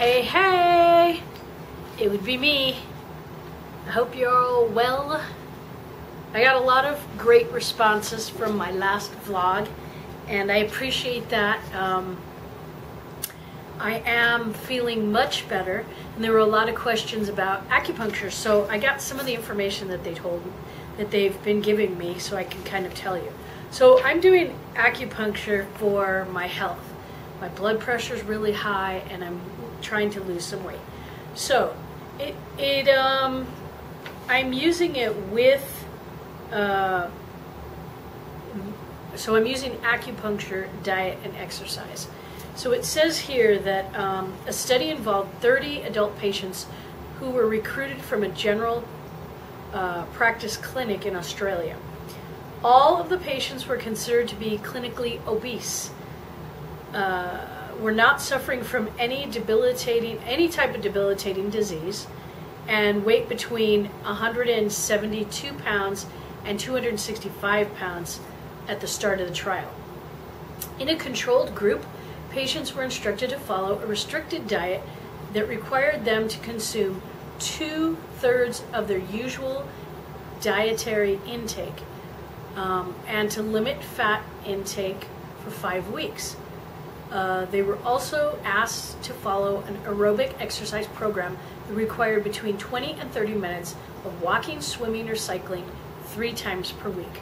Hey, hey! It would be me. I hope you're all well. I got a lot of great responses from my last vlog, and I appreciate that. I am feeling much better, and there were a lot of questions about acupuncture, so I got some of the information that they've been giving me, so I can kind of tell you. So I'm doing acupuncture for my health. My blood pressure is really high, and I'm trying to lose some weight. So I'm using it with. So I'm using acupuncture, diet, and exercise. So it says here that a study involved 30 adult patients who were recruited from a general practice clinic in Australia. All of the patients were considered to be clinically obese, were not suffering from any type of debilitating disease, and weighed between 172 pounds and 265 pounds at the start of the trial. In a controlled group, patients were instructed to follow a restricted diet that required them to consume 2/3 of their usual dietary intake, and to limit fat intake for 5 weeks. They were also asked to follow an aerobic exercise program that required between 20 and 30 minutes of walking, swimming, or cycling 3 times per week.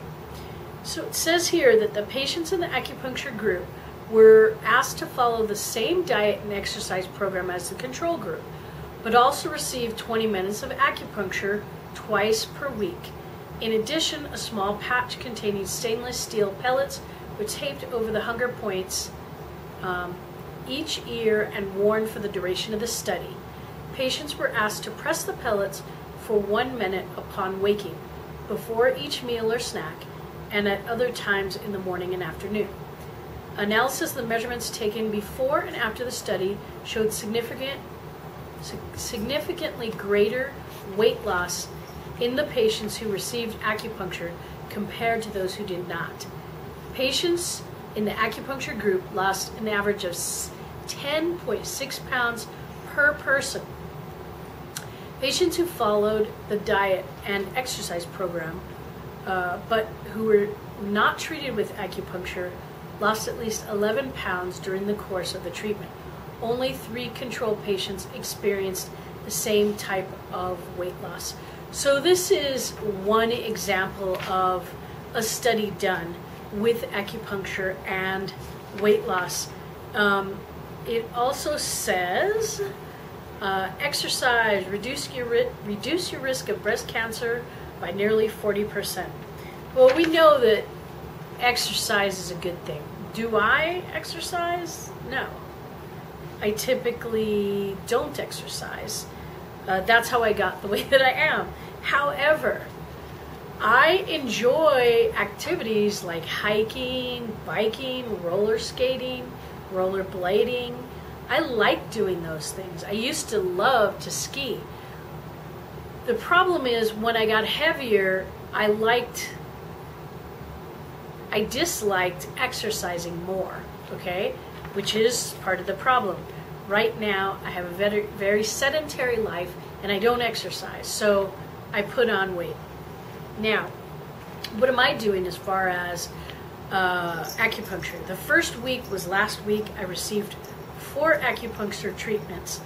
So it says here that the patients in the acupuncture group were asked to follow the same diet and exercise program as the control group, but also receive 20 minutes of acupuncture twice per week. In addition, a small patch containing stainless steel pellets were taped over the hunger points each ear and worn for the duration of the study. Patients were asked to press the pellets for 1 minute upon waking, before each meal or snack, and at other times in the morning and afternoon. Analysis of the measurements taken before and after the study showed significantly greater weight loss in the patients who received acupuncture compared to those who did not. Patients in the acupuncture group lost an average of 10.6 pounds per person. Patients who followed the diet and exercise program, but who were not treated with acupuncture, lost at least 11 pounds during the course of the treatment. Only 3 control patients experienced the same type of weight loss. So this is one example of a study done with acupuncture and weight loss. It also says exercise reduce your risk of breast cancer by nearly 40%. Well, we know that exercise is a good thing. Do I exercise? No. I typically don't exercise. That's how I got the way that I am. However, I enjoy activities like hiking, biking, roller skating, rollerblading. I like doing those things. I used to love to ski. The problem is when I got heavier, I disliked exercising more, okay? Which is part of the problem. Right now, I have a very, very sedentary life and I don't exercise, so I put on weight. Now, what am I doing as far as acupuncture? The first week was last week. I received 4 acupuncture treatments.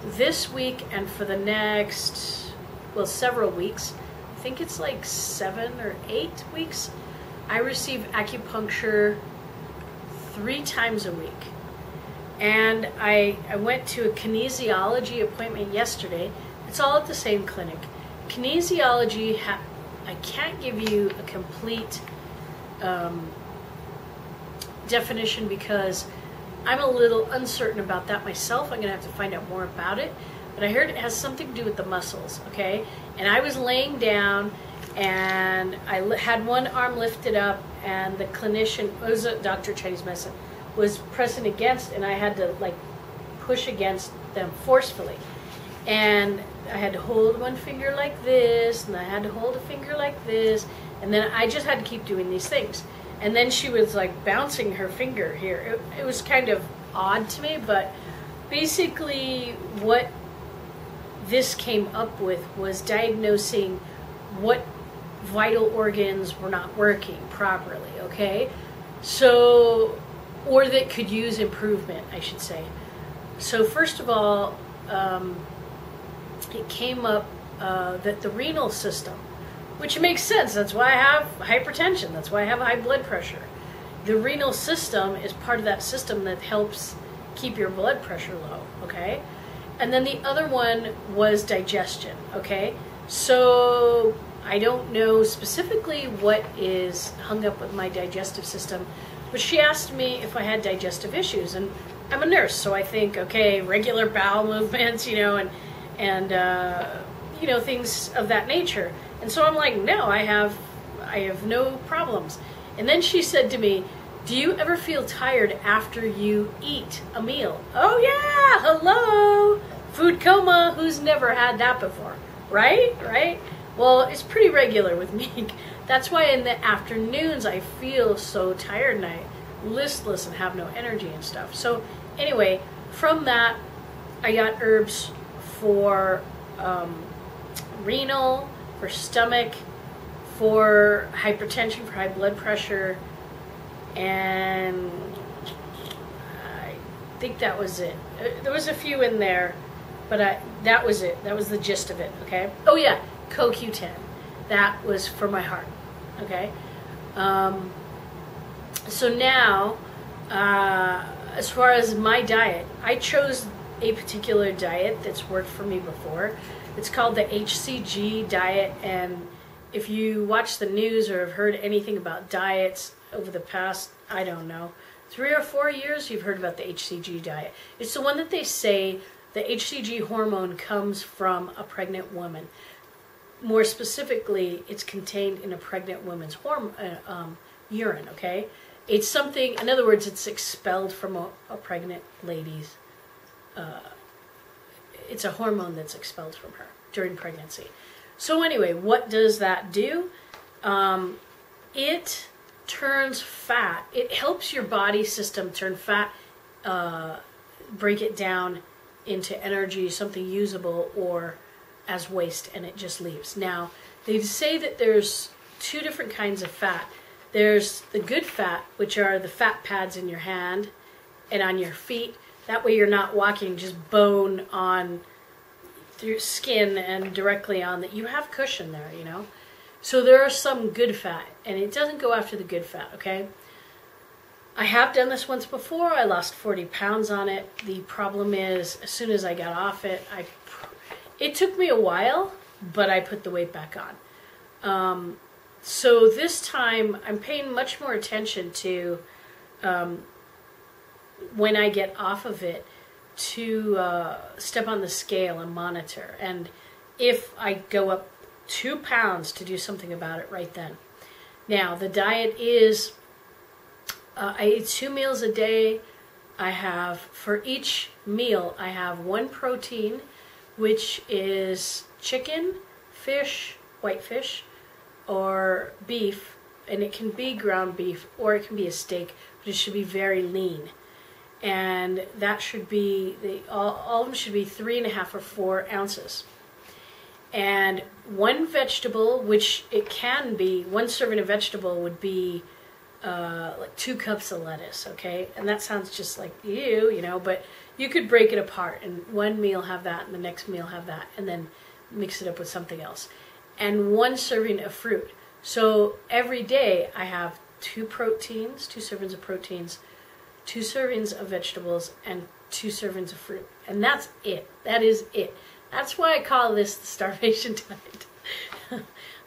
This week and for the next, well, several weeks, I think it's like 7 or 8 weeks, I receive acupuncture 3 times a week. And I went to a kinesiology appointment yesterday. It's all at the same clinic. Kinesiology, I can't give you a complete definition because I'm a little uncertain about that myself. I'm going to have to find out more about it. But I heard it has something to do with the muscles, okay? And I was laying down and I had one arm lifted up and the clinician, it was a doctor of Chinese medicine, was pressing against, and I had to like push against them forcefully. And I had to hold one finger like this, and I had to hold a finger like this, and then I just had to keep doing these things. And then she was like bouncing her finger here. It was kind of odd to me, but basically what this came up with was diagnosing what vital organs were not working properly, okay? So, or that could use improvement, I should say. So first of all, it came up that the renal system, which makes sense, that's why I have hypertension, that's why I have high blood pressure. The renal system is part of that system that helps keep your blood pressure low, okay? And then the other one was digestion, okay? So I don't know specifically what is hung up with my digestive system, but she asked me if I had digestive issues, and I'm a nurse, so I think, okay, regular bowel movements, you know, and you know, things of that nature. And so I'm like, no, I have no problems. And then she said to me, do you ever feel tired after you eat a meal? Oh yeah, hello, food coma, who's never had that before, right? Well, it's pretty regular with me. That's why in the afternoons I feel so tired and I listless and have no energy and stuff. So anyway, from that I got herbs for renal, for stomach, for hypertension, for high blood pressure, and I think that was it. There was a few in there, but that was it. That was the gist of it, okay? Oh yeah, CoQ10. That was for my heart, okay? So now, as far as my diet, I chose a particular diet that's worked for me before. It's called the HCG diet, and if you watch the news or have heard anything about diets over the past, I don't know, 3 or 4 years, you've heard about the HCG diet. It's the one that they say the HCG hormone comes from a pregnant woman. More specifically, it's contained in a pregnant woman's urine, okay? It's something, in other words, it's expelled from a pregnant lady's, it's a hormone that's expelled from her during pregnancy. So anyway, what does that do? It turns fat. It helps your body system turn fat, break it down into energy, something usable, or as waste, and it just leaves. Now, they say that there's 2 different kinds of fat. There's the good fat, which are the fat pads in your hand and on your feet. That way you're not walking just bone on through skin and directly on that. You have cushion there, you know. So there are some good fat, and it doesn't go after the good fat, okay? I have done this once before. I lost 40 pounds on it. The problem is, as soon as I got off it, it took me a while, but I put the weight back on. So this time, I'm paying much more attention to when I get off of it, to step on the scale and monitor. And if I go up 2 pounds, to do something about it right then. Now, the diet is, I eat 2 meals a day. I have, for each meal, I have 1 protein, which is chicken, fish, white fish, or beef, and it can be ground beef, or it can be a steak, but it should be very lean. And that should be, all of them should be 3.5 or 4 ounces. And 1 vegetable, which it can be, 1 serving of vegetable would be like 2 cups of lettuce, okay? And that sounds just like you know, but you could break it apart, and one meal have that, and the next meal have that, and then mix it up with something else. And 1 serving of fruit. So every day I have 2 proteins, 2 servings of proteins, 2 servings of vegetables, and 2 servings of fruit. And that's it. That is it. That's why I call this the starvation diet.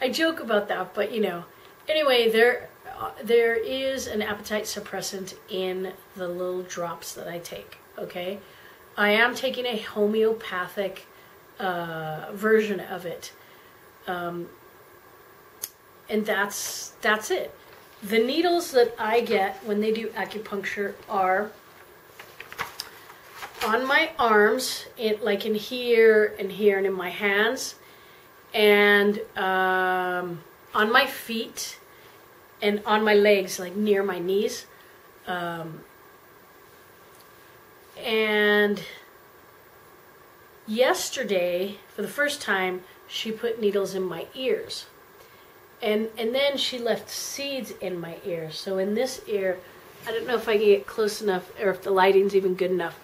I joke about that, but you know. Anyway, there is an appetite suppressant in the little drops that I take, okay? I am taking a homeopathic version of it. And that's it. The needles that I get when they do acupuncture are on my arms, like in here and here, and in my hands, and on my feet, and on my legs, like near my knees. And Yesterday, for the first time, she put needles in my ears. And then she left seeds in my ear. So in this ear, I don't know if I can get close enough or if the lighting's even good enough,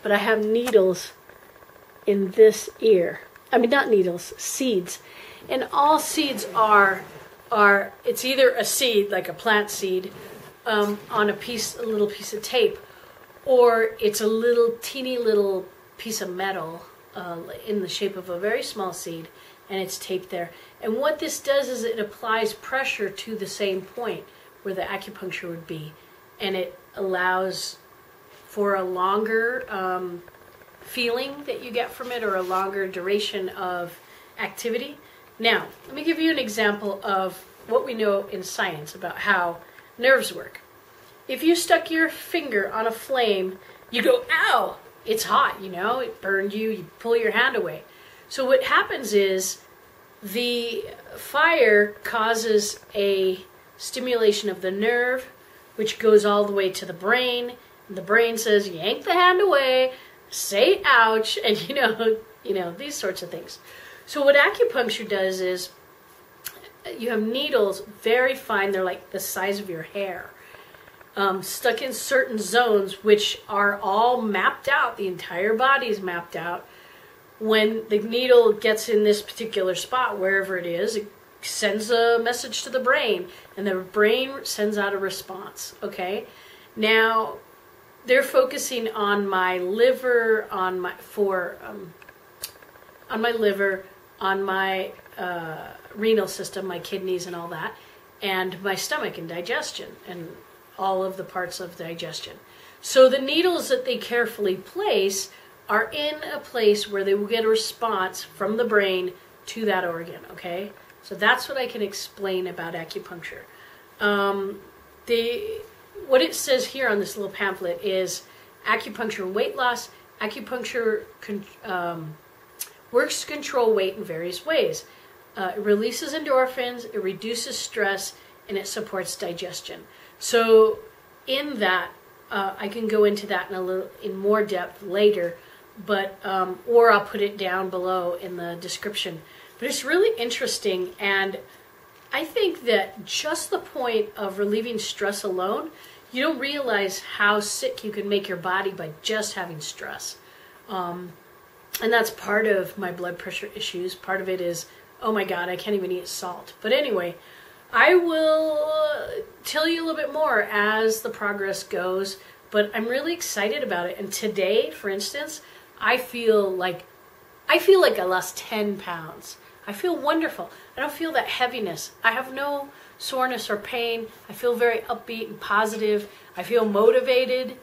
but I have needles in this ear. I mean, not needles, seeds. And all seeds are it's either a seed, like a plant seed, on a little piece of tape, or it's a teeny little piece of metal in the shape of a very small seed, and it's taped there. And what this does is it applies pressure to the same point where the acupuncture would be, and it allows for a longer feeling that you get from it, or a longer duration of activity. Now, let me give you an example of what we know in science about how nerves work. If you stuck your finger on a flame, you go, ow, it's hot, it burned you, you pull your hand away. So what happens is the fire causes a stimulation of the nerve, which goes all the way to the brain. And the brain says, yank the hand away, say ouch, and these sorts of things. So what acupuncture does is you have needles, very fine, they're like the size of your hair, stuck in certain zones, which are all mapped out. The entire body is mapped out. When the needle gets in this particular spot, wherever it is, it sends a message to the brain, and the brain sends out a response, okay? Now, they're focusing on my liver, on my liver, on my renal system, my kidneys and all that, and my stomach and digestion, and all of the parts of digestion. So the needles that they carefully place are in a place where they will get a response from the brain to that organ, okay? So that's what I can explain about acupuncture. What it says here on this little pamphlet is acupuncture and weight loss. Acupuncture works to control weight in various ways. It releases endorphins, it reduces stress, and it supports digestion. So in that, I can go into that in more depth later, but or I'll put it down below in the description. But it's really interesting, and I think that just the point of relieving stress alone, you don't realize how sick you can make your body by just having stress. And that's part of my blood pressure issues. Part of it is, oh my God, I can't even eat salt. But anyway, I will tell you a little bit more as the progress goes, but I'm really excited about it. And today, for instance, I feel like I lost 10 pounds. I feel wonderful. I don't feel that heaviness. I have no soreness or pain. I feel very upbeat and positive. I feel motivated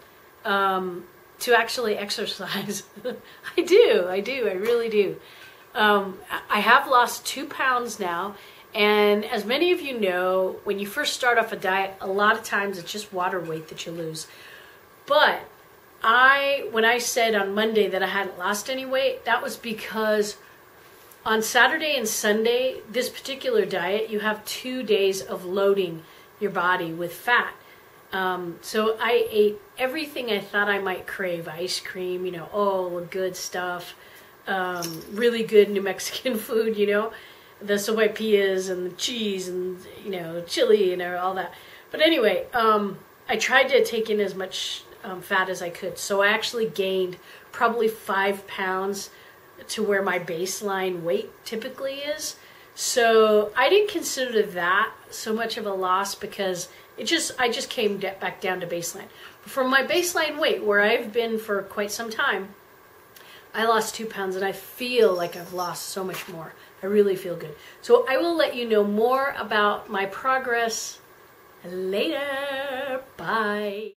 to actually exercise. I do. I really do. I have lost 2 pounds now. And as many of you know, when you first start off a diet, a lot of times it's just water weight that you lose. But when I said on Monday that I hadn't lost any weight, that was because on Saturday and Sunday, this particular diet, you have 2 days of loading your body with fat. So I ate everything I thought I might crave. Ice cream, all the good stuff. Really good New Mexican food, the sopaipillas and the cheese and, chili and all that. But anyway, I tried to take in as much fat as I could. So I actually gained probably 5 pounds to where my baseline weight typically is. So I didn't consider that so much of a loss because I just came back down to baseline. But from my baseline weight, where I've been for quite some time, I lost 2 pounds and I feel like I've lost so much more. I really feel good. So I will let you know more about my progress later. Bye.